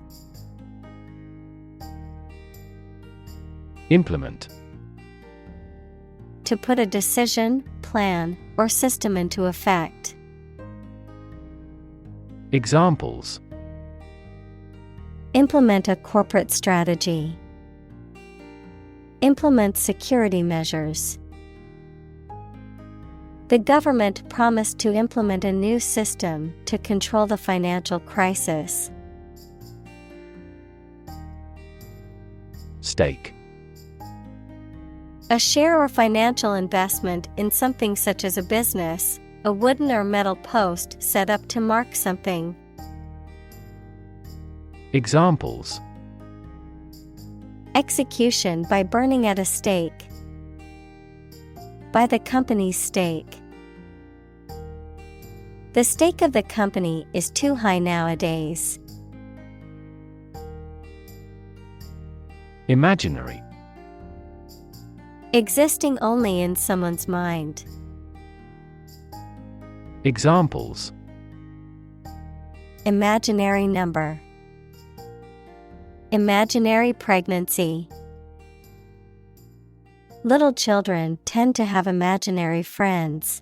Implement. To put a decision, plan, or system into effect. Examples: implement a corporate strategy, implement security measures. The government promised to implement a new system to control the financial crisis. Stake. A share or financial investment in something such as a business, a wooden or metal post set up to mark something. Examples: execution by burning at a stake, by the company's stake. The stake of the company is too high nowadays. Imaginary. Existing only in someone's mind. Examples: imaginary number, imaginary pregnancy. Little children tend to have imaginary friends.